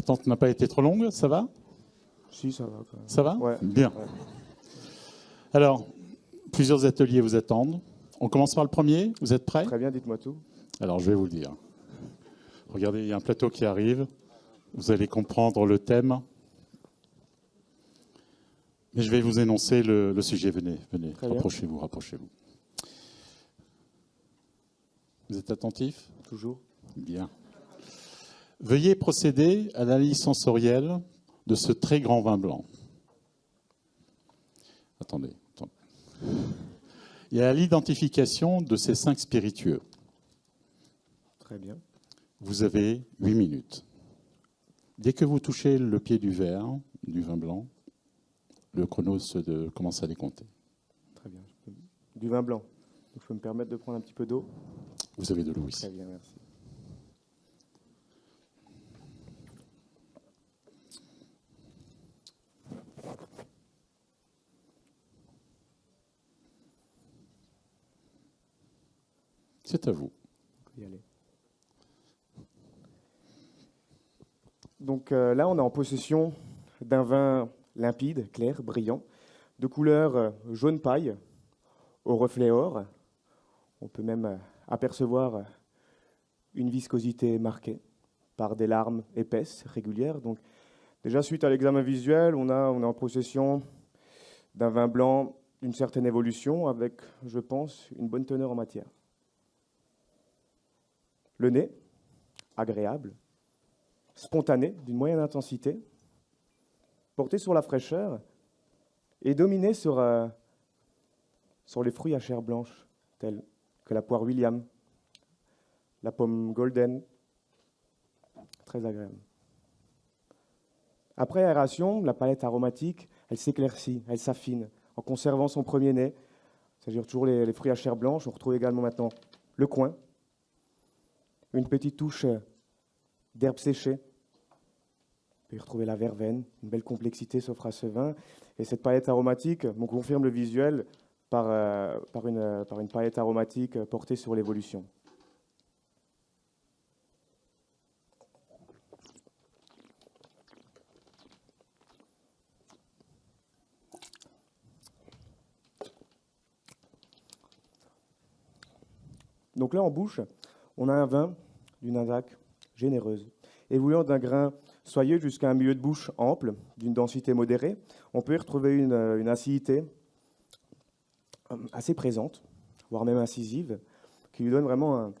l'attente n'a pas été trop longue, ça va? Si, ça va. Quand même. Ça va? Ouais. Bien. Ouais. Alors, plusieurs ateliers vous attendent. On commence par le premier, vous êtes prêts? Très bien, dites-moi tout. Alors, je vais vous le dire. Regardez, il y a un plateau qui arrive. Vous allez comprendre le thème. Mais je vais vous énoncer le sujet. Venez, rapprochez-vous. Vous êtes attentifs? Toujours. Bien. Veuillez procéder à l'analyse sensorielle de ce très grand vin blanc. Attendez. Et à l'identification de ces 5 spiritueux. Très bien. Vous avez 8 minutes. Dès que vous touchez le pied du verre, du vin blanc, le chrono commence à décompter. Très bien. Du vin blanc. Donc, je peux me permettre de prendre un petit peu d'eau? Vous avez de l'eau ici. Très bien, merci. C'est à vous. On peut y aller. Donc là, on est en possession d'un vin limpide, clair, brillant, de couleur jaune paille, au reflet or. On peut même apercevoir une viscosité marquée par des larmes épaisses, régulières. Donc déjà, suite à l'examen visuel, on est en possession d'un vin blanc d'une certaine évolution avec, je pense, une bonne teneur en matière. Le nez, agréable, spontané, d'une moyenne intensité, porté sur la fraîcheur et dominé sur les fruits à chair blanche, tels que la poire William, la pomme golden, très agréable. Après aération, la palette aromatique, elle s'éclaircit, elle s'affine, en conservant son premier nez, c'est-à-dire toujours les fruits à chair blanche. On retrouve également maintenant le coin, une petite touche d'herbe séchée. On peut y retrouver la verveine, une belle complexité s'offre à ce vin. Et cette palette aromatique, on confirme le visuel par une palette aromatique portée sur l'évolution. Donc là, en bouche, on a un vin d'une attaque généreuse, évoluant d'un grain soyeux jusqu'à un milieu de bouche ample, d'une densité modérée. On peut y retrouver une acidité assez présente, voire même incisive, qui lui donne vraiment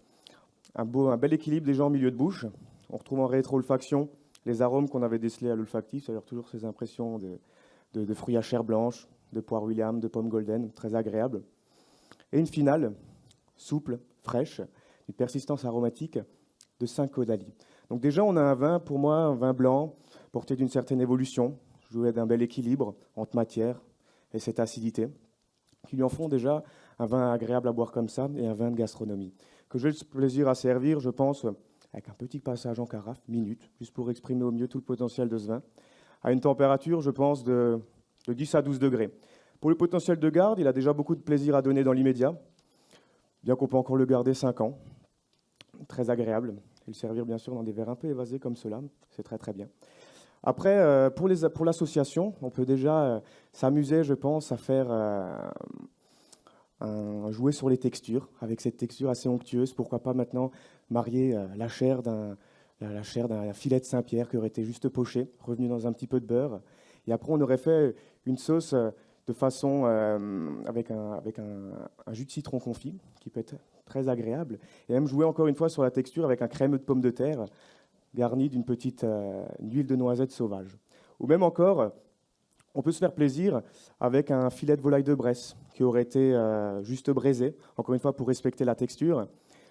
un bel équilibre déjà en milieu de bouche. On retrouve en rétro-olfaction les arômes qu'on avait décelés à l'olfactif, c'est-à-dire toujours ces impressions de fruits à chair blanche, de poire William, de pomme golden, très agréable. Et une finale souple, fraîche, une persistance aromatique de 5 caudalie. Donc déjà, on a un vin, pour moi, un vin blanc, porté d'une certaine évolution, joué d'un bel équilibre entre matière et cette acidité, qui lui en font déjà un vin agréable à boire comme ça et un vin de gastronomie, que j'ai le plaisir à servir, je pense, avec un petit passage en carafe, minute, juste pour exprimer au mieux tout le potentiel de ce vin, à une température, je pense, de 10 à 12 degrés. Pour le potentiel de garde, il a déjà beaucoup de plaisir à donner dans l'immédiat, bien qu'on peut encore le garder 5 ans. Très agréable. Et le servir, bien sûr, dans des verres un peu évasés comme cela. C'est très, très bien. Après, pour l'association, on peut déjà s'amuser, je pense, à faire jouer sur les textures, avec cette texture assez onctueuse. Pourquoi pas maintenant marier la chair d'un filet de Saint-Pierre qui aurait été juste poché, revenu dans un petit peu de beurre. Et après, on aurait fait une sauce de façon avec un jus de citron confit, qui peut être très agréable, et même jouer encore une fois sur la texture avec un crémeux de pommes de terre garni d'une petite huile de noisette sauvage. Ou même encore, on peut se faire plaisir avec un filet de volaille de Bresse qui aurait été juste braisé, encore une fois pour respecter la texture,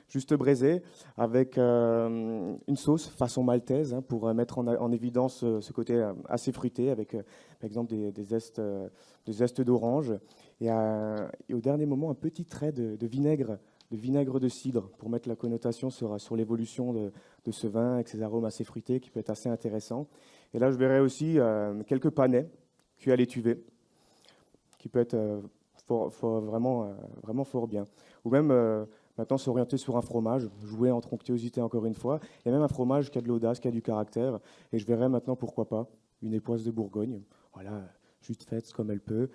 juste braisé avec une sauce façon maltaise pour mettre en évidence ce côté assez fruité avec par exemple des zestes d'orange et au dernier moment un petit trait de vinaigre de cidre pour mettre la connotation sur l'évolution de ce vin avec ses arômes assez fruités qui peut être assez intéressant. Et là, je verrai aussi quelques panais cuits à l'étuvée qui peut être vraiment fort bien. Ou même Maintenant, s'orienter sur un fromage, jouer entre onctuosité encore une fois, et même un fromage qui a de l'audace, qui a du caractère. Et je verrai maintenant, pourquoi pas, une époisse de Bourgogne, voilà, juste faite comme elle peut,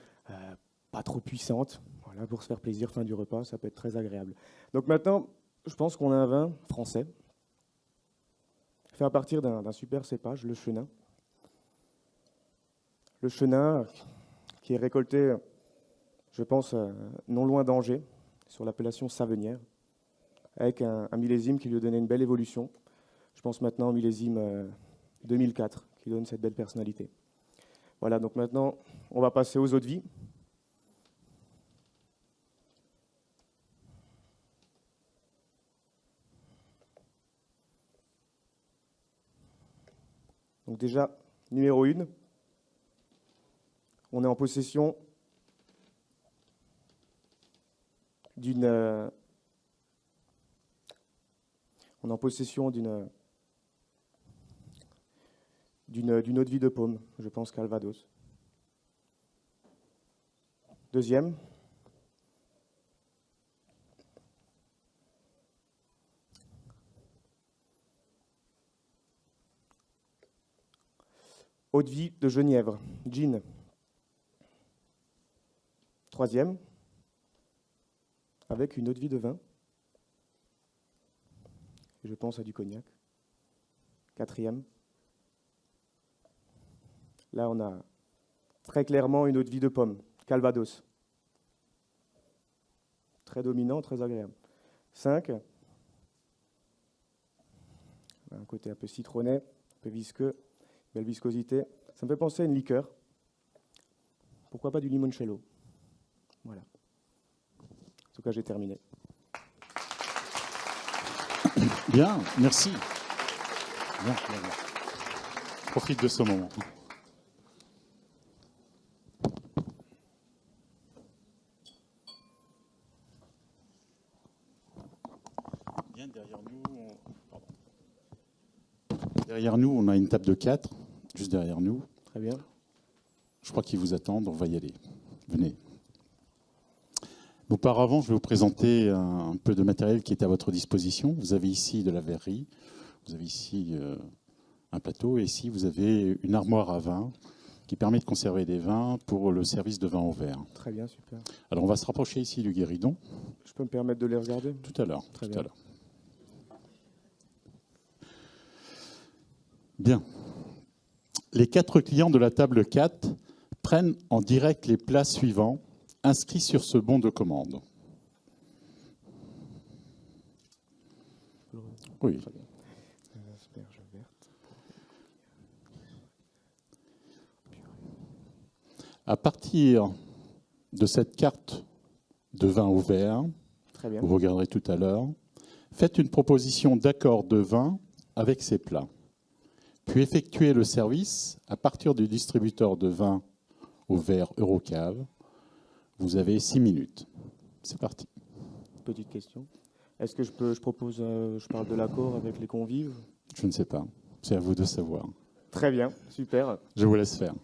pas trop puissante, voilà, pour se faire plaisir, fin du repas, ça peut être très agréable. Donc maintenant, je pense qu'on a un vin français, fait à partir d'un super cépage, le Chenin. Le Chenin, qui est récolté, je pense, non loin d'Angers, sur l'appellation Savenière, avec un millésime qui lui a donné une belle évolution. Je pense maintenant au millésime 2004, qui donne cette belle personnalité. Voilà, donc maintenant, on va passer aux eaux de vie. Donc déjà, numéro 1, on est en possession d'une eau de vie de pomme, je pense Calvados. Deuxième, eau de vie de Genièvre, gin. Troisième, avec une eau de vie de vin. Je pense à du cognac. Quatrième, là on a très clairement une eau de vie de pomme, Calvados. Très dominant, très agréable. 5, un côté un peu citronné, un peu visqueux, belle viscosité. Ça me fait penser à une liqueur. Pourquoi pas du limoncello? Voilà. En tout cas, j'ai terminé. Bien, merci. Bien, bien, bien. Profite de ce moment. Bien, derrière nous, on a une table de 4, juste derrière nous. Très bien. Je crois qu'ils vous attendent, on va y aller. Venez. Auparavant, je vais vous présenter un peu de matériel qui est à votre disposition. Vous avez ici de la verrerie, vous avez ici un plateau, et ici vous avez une armoire à vin qui permet de conserver des vins pour le service de vin au verre. Très bien, super. Alors on va se rapprocher ici du guéridon. Je peux me permettre de les regarder? Tout à l'heure. Très bien. Bien. Les 4 clients de la table 4 prennent en direct les plats suivants inscrits sur ce bon de commande. Oui. Très bien. Asperges vertes. À partir de cette carte de vin au verre, Très bien. vous regarderez tout à l'heure, faites une proposition d'accord de vin avec ces plats. Puis effectuez le service à partir du distributeur de vin au verre Eurocave. Vous avez 6 minutes. C'est parti. Petite question. Est-ce que je parle de l'accord avec les convives? Je ne sais pas. C'est à vous de savoir. Très bien, super. Je vous laisse faire.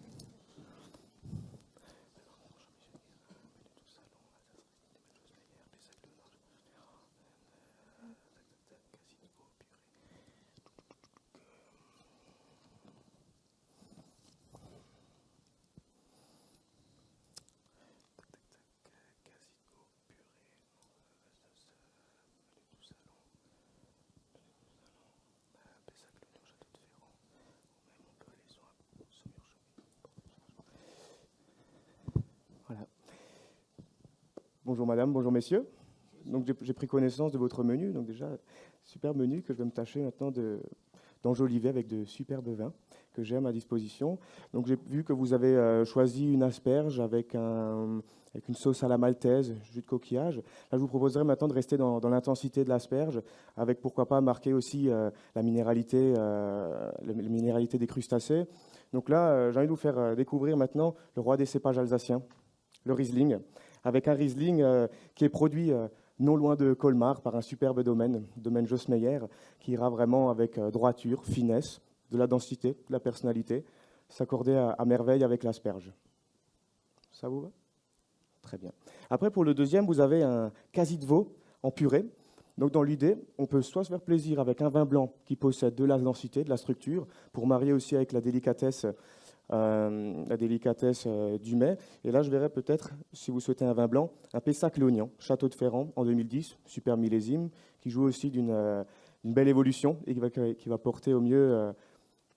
Voilà. Bonjour madame, bonjour messieurs. Donc j'ai pris connaissance de votre menu. Donc déjà, super menu que je vais me tâcher maintenant d'enjoliver avec de superbes vins que j'ai à ma disposition. Donc j'ai vu que vous avez choisi une asperge avec une sauce à la maltaise, jus de coquillage. Là, je vous proposerai maintenant de rester dans l'intensité de l'asperge, avec pourquoi pas marquer aussi la minéralité des crustacés. Donc là, j'ai envie de vous faire découvrir maintenant le roi des cépages alsaciens, le Riesling, avec un Riesling qui est produit non loin de Colmar par un superbe domaine Jossmeyer, qui ira vraiment avec droiture, finesse, de la densité, de la personnalité, s'accorder à merveille avec l'asperge. Ça vous va? Très bien. Après, pour le deuxième, vous avez un quasi de veau en purée, Donc dans l'idée, on peut soit se faire plaisir avec un vin blanc qui possède de la densité, de la structure, pour marier aussi avec la délicatesse du mets. Et là, je verrais peut-être, si vous souhaitez un vin blanc, un Pessac-Léognan, Château de Ferrand, en 2010, super millésime, qui joue aussi d'une belle évolution et qui va porter au mieux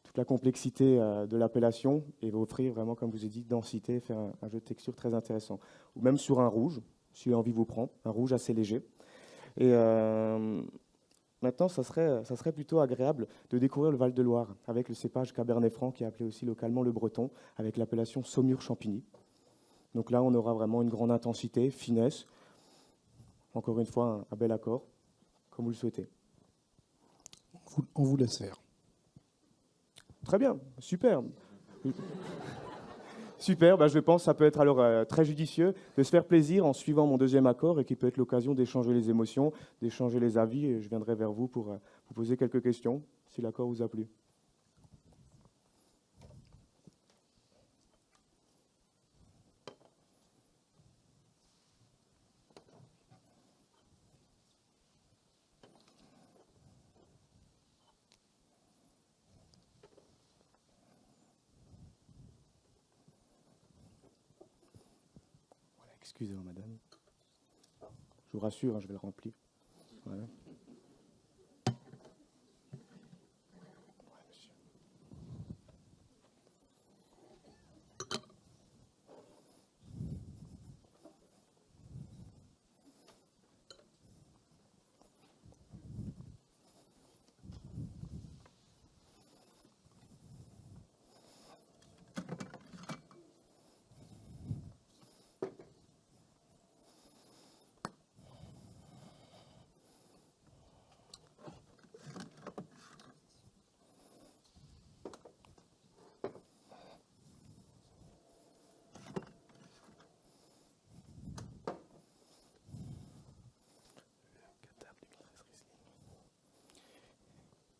toute la complexité de l'appellation et va offrir vraiment, comme je vous ai dit, densité, faire un jeu de texture très intéressant. Ou même sur un rouge, si l'envie vous prend, un rouge assez léger. Et maintenant, ça serait plutôt agréable de découvrir le Val-de-Loire avec le cépage Cabernet Franc, qui est appelé aussi localement le breton, avec l'appellation Saumur-Champigny. Donc là, on aura vraiment une grande intensité, finesse. Encore une fois, un bel accord, comme vous le souhaitez. On vous la sert. Très bien, super. Super, je pense que ça peut être alors très judicieux de se faire plaisir en suivant mon deuxième accord et qui peut être l'occasion d'échanger les émotions, d'échanger les avis. Et je viendrai vers vous pour vous poser quelques questions, si l'accord vous a plu. Excusez-moi, madame. Je vous rassure, je vais le remplir. Voilà. Ouais, monsieur.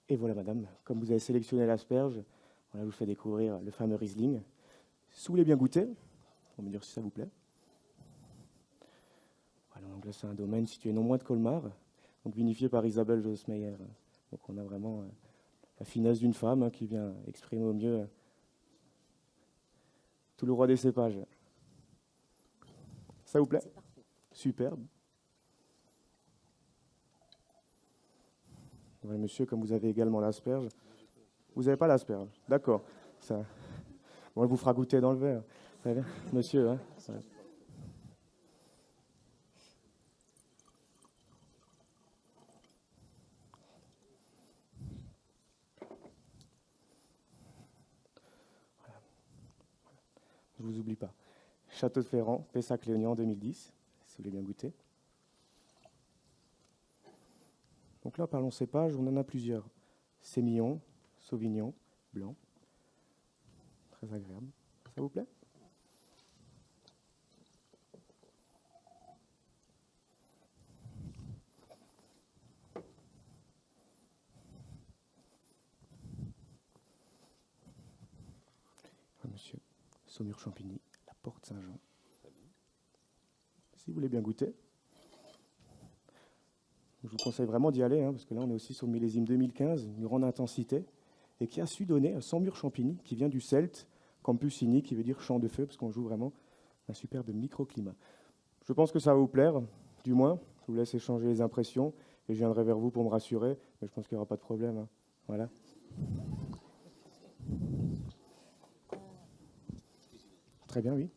Et voilà, madame, comme vous avez sélectionné l'asperge, voilà, je vous fais découvrir le fameux Riesling. Si vous voulez bien goûter, pour me dire si ça vous plaît. Voilà, donc là, c'est un domaine situé non loin de Colmar, donc vinifié par Isabelle Josmeyer. Donc on a vraiment la finesse d'une femme qui vient exprimer au mieux tout le roi des cépages. Ça vous plaît? Superbe. Ouais, monsieur, comme vous avez également l'asperge. Vous n'avez pas l'asperge? D'accord. Ça... Bon, elle vous fera goûter dans le verre. Monsieur, hein? Ouais. Voilà. Je ne vous oublie pas. Château de Ferrand, Pessac-Léognan 2010, si vous voulez bien goûter. Donc là, parlons cépage, on en a plusieurs. Sémillon, Sauvignon, Blanc. Très agréable. Ça vous plaît? Ah, monsieur, Saumur-Champigny, la Porte Saint-Jean. Si vous voulez bien goûter. Je vous conseille vraiment d'y aller, parce que là, on est aussi sur le millésime 2015, une grande intensité, et qui a su donner un Saumur-Champigny, qui vient du celte, Campusini, qui veut dire champ de feu, parce qu'on joue vraiment un superbe microclimat. Je pense que ça va vous plaire, du moins. Je vous laisse échanger les impressions, et je viendrai vers vous pour me rassurer, mais je pense qu'il n'y aura pas de problème. Voilà. Très bien, oui.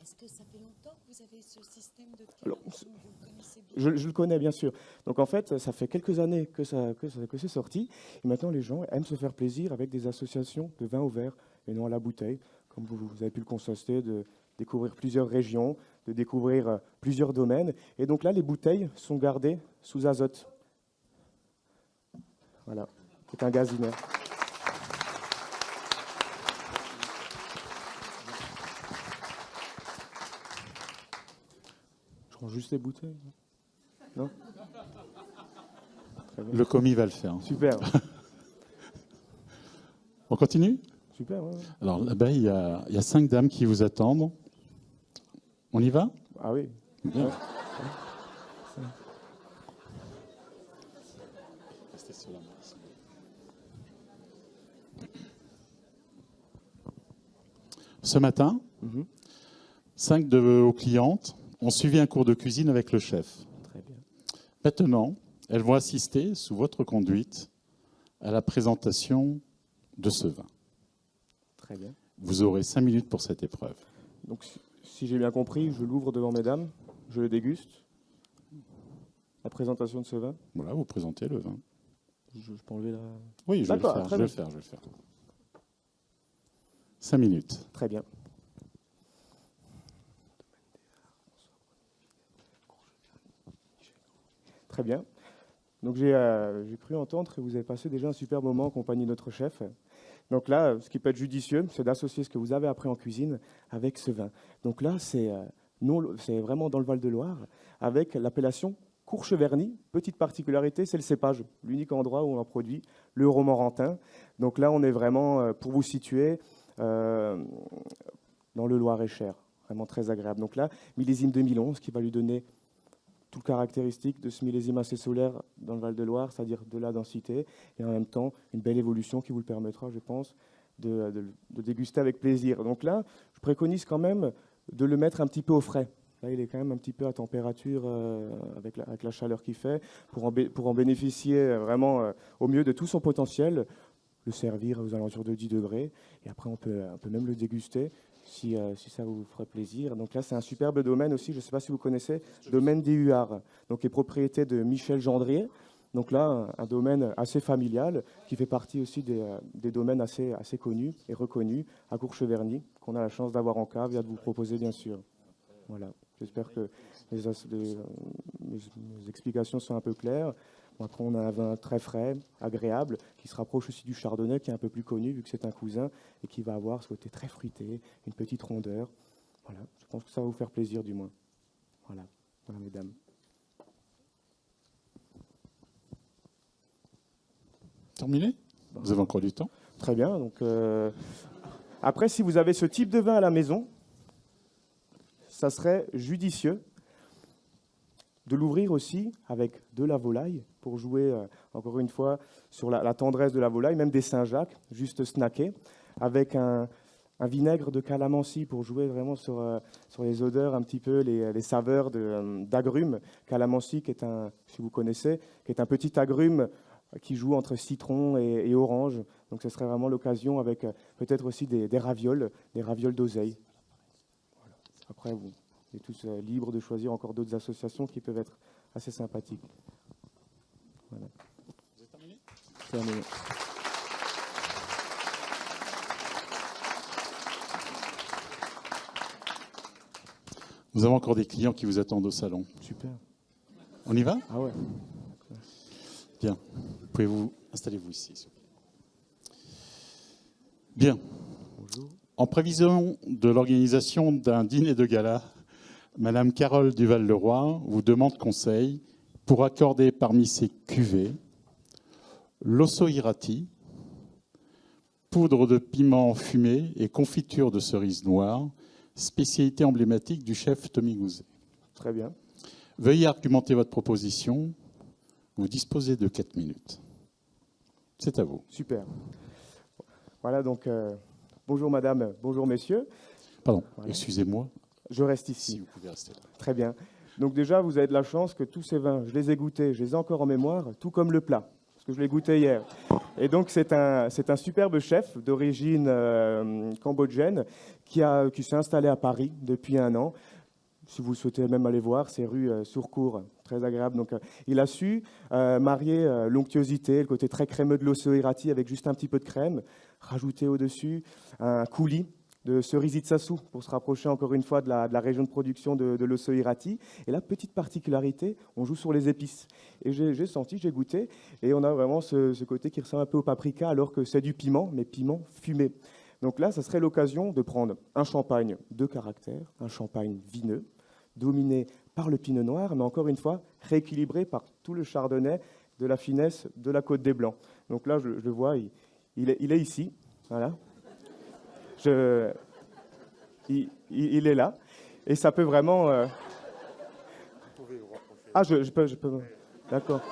Est-ce que ça fait longtemps que vous avez ce système de Alors, vous le connaissez bien? je le connais, bien sûr. Donc, en fait, ça fait quelques années que c'est sorti. Et maintenant, les gens aiment se faire plaisir avec des associations de vin au verre et non à la bouteille. Comme vous avez pu le constater, de découvrir plusieurs régions, de découvrir plusieurs domaines. Et donc là, les bouteilles sont gardées sous azote. Voilà, c'est un gaz inerte. Je prends juste les bouteilles. Non? Très bien. Le commis va le faire. Super. On continue? Super, ouais. Alors là-bas, il y a 5 dames qui vous attendent. On y va? Ah oui. Bien. Ce matin, 5 de vos clientes ont suivi un cours de cuisine avec le chef. Très bien. Maintenant, elles vont assister, sous votre conduite, à la présentation de ce vin. Très bien. Vous aurez 5 minutes pour cette épreuve. Donc, si j'ai bien compris, je l'ouvre devant mesdames, je le déguste. La présentation de ce vin. Voilà, vous présentez le vin. Je peux enlever la... Oui, je vais le D'accord, faire, très je vais bien. le faire. 5 minutes. Très bien. Très bien. Donc j'ai cru entendre que vous avez passé déjà un super moment en compagnie de notre chef. Donc là, ce qui peut être judicieux, c'est d'associer ce que vous avez appris en cuisine avec ce vin. Donc là, c'est vraiment dans le Val-de-Loire, avec l'appellation Courcheverny. Petite particularité, c'est le cépage, l'unique endroit où on en produit le romorantin. Donc là, on est vraiment, pour vous situer, dans le Loir-et-Cher. Vraiment très agréable. Donc là, millésime 2011, qui va lui donner tout le caractéristique de ce millésime assez solaire dans le Val-de-Loire, c'est-à-dire de la densité, et en même temps une belle évolution qui vous le permettra, je pense, de déguster avec plaisir. Donc là, je préconise quand même de le mettre un petit peu au frais. Là, il est quand même un petit peu à température avec la chaleur qu'il fait, pour en bénéficier vraiment au mieux de tout son potentiel, le servir aux alentours de 10 degrés, et après on peut même le déguster. Si ça vous ferait plaisir. Donc là, c'est un superbe domaine aussi, je ne sais pas si vous connaissez, domaine des Huards, donc qui est propriété de Michel Gendrier. Donc là, un domaine assez familial, qui fait partie aussi des domaines assez connus et reconnus à Courcheverny, qu'on a la chance d'avoir en cave et à de vous proposer, bien sûr. Voilà, j'espère que mes explications sont un peu claires. Après, on a un vin très frais, agréable, qui se rapproche aussi du chardonnay, qui est un peu plus connu, vu que c'est un cousin, et qui va avoir ce côté très fruité, une petite rondeur. Voilà, je pense que ça va vous faire plaisir, du moins. Voilà, mesdames. Terminé ? Vous avez encore du temps ? Très bien. Donc, après, si vous avez ce type de vin à la maison, ça serait judicieux de l'ouvrir aussi avec de la volaille pour jouer, encore une fois, sur la tendresse de la volaille, même des Saint-Jacques, juste snacker, avec un vinaigre de calamansi pour jouer vraiment sur les odeurs, un petit peu les saveurs d'agrumes. Calamansi, qui est si vous connaissez, qui est un petit agrume qui joue entre citron et orange. Donc ce serait vraiment l'occasion avec peut-être aussi des ravioles d'oseille. Voilà. Après, vous êtes tous libres de choisir encore d'autres associations qui peuvent être assez sympathiques. Voilà. Vous avez terminé ? Terminé. Nous avons encore des clients qui vous attendent au salon. Super. On y va ? Ah ouais. Bien. Pouvez-vous installez-vous ici, s'il vous plaît. Bien. Bonjour. En prévision de l'organisation d'un dîner de gala, Madame Carole Duval-Leroy vous demande conseil pour accorder parmi ses cuvées l'osso irati, poudre de piment fumé et confiture de cerises noires, spécialité emblématique du chef Tommy Gouzet. Très bien. Veuillez argumenter votre proposition. Vous disposez de 4 minutes. C'est à vous. Super. Voilà, donc, bonjour madame, bonjour messieurs. Pardon, Voilà. excusez-moi, Je reste si ici. vous pouvez rester là. Très bien. Donc déjà, vous avez de la chance que tous ces vins, je les ai goûtés, je les ai encore en mémoire, tout comme le plat, parce que je l'ai goûté hier. Et donc, c'est un superbe chef d'origine cambodgienne qui s'est installé à Paris depuis 1 an. Si vous souhaitez même aller voir, c'est rue Sourcourt, très agréable. Donc, il a su marier l'onctuosité, le côté très crémeux de l'osso irati avec juste un petit peu de crème, rajouter au-dessus un coulis de cerisier de Sassou pour se rapprocher encore une fois de la région de production de l'osso irati. Et là, petite particularité, on joue sur les épices. Et j'ai senti, j'ai goûté, et on a vraiment ce côté qui ressemble un peu au paprika, alors que c'est du piment, mais piment fumé. Donc là, ça serait l'occasion de prendre un champagne de caractère, un champagne vineux, dominé par le pinot noir, mais encore une fois, rééquilibré par tout le chardonnay de la finesse de la Côte des Blancs. Donc là, je le vois, il est ici, voilà. Il est là, et ça peut vraiment... Ah, je peux... D'accord.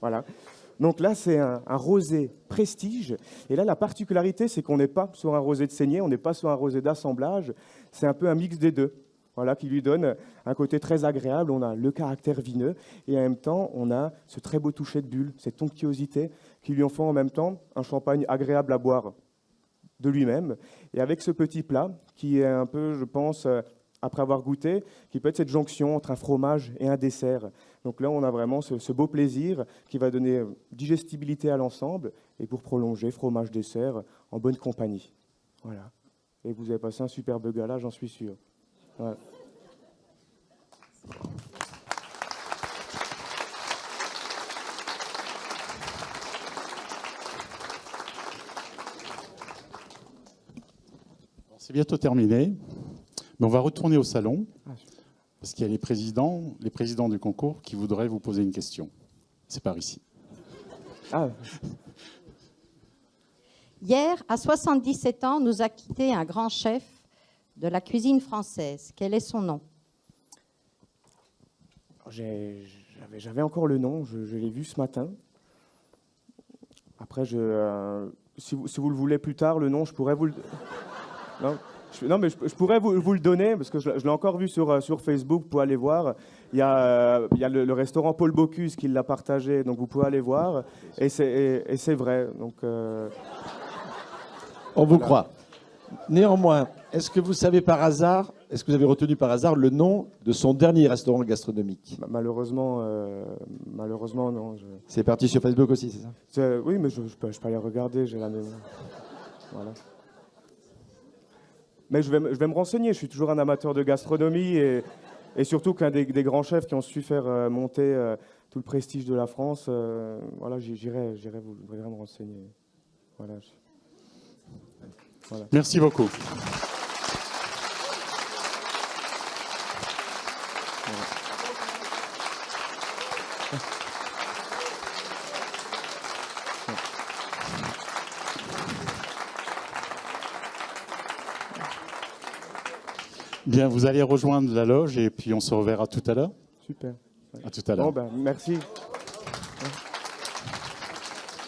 Voilà. Donc là, c'est un rosé prestige. Et là, la particularité, c'est qu'on n'est pas sur un rosé de saignée, on n'est pas sur un rosé d'assemblage. C'est un peu un mix des deux. Voilà, qui lui donne un côté très agréable. On a le caractère vineux et en même temps, on a ce très beau toucher de bulle, cette onctuosité qui lui en font en même temps un champagne agréable à boire de lui-même. Et avec ce petit plat qui est un peu, je pense, après avoir goûté, qui peut être cette jonction entre un fromage et un dessert. Donc là, on a vraiment ce beau plaisir qui va donner digestibilité à l'ensemble et pour prolonger, fromage-dessert en bonne compagnie. Voilà. Et vous avez passé un superbe gala, j'en suis sûr. Voilà. C'est bientôt terminé, mais on va retourner au salon, parce qu'il y a les présidents du concours qui voudraient vous poser une question. C'est par ici. Ah. Hier, à 77 ans, nous a quitté un grand chef de la cuisine française. Quel est son nom? J'avais encore le nom, je l'ai vu ce matin. Après, si vous le voulez plus tard, le nom, je pourrais vous le... Non, mais je pourrais vous le donner, parce que je l'ai encore vu sur Facebook, vous pouvez aller voir. Il y a le restaurant Paul Bocuse qui l'a partagé, donc vous pouvez aller voir. Et c'est vrai. Donc, on vous croit. Néanmoins, est-ce que vous savez par hasard, est-ce que vous avez retenu par hasard le nom de son dernier restaurant gastronomique? Malheureusement, non. C'est parti sur Facebook aussi, c'est ça? Oui, mais je peux aller regarder, j'ai la mémoire. Voilà. Mais je vais me renseigner, je suis toujours un amateur de gastronomie et surtout qu'un des grands chefs qui ont su faire monter tout le prestige de la France, voilà, j'irai me renseigner. Voilà. Voilà. Merci beaucoup. Bien, vous allez rejoindre la loge et puis on se reverra tout à l'heure. Super. À tout à l'heure. Bon, merci.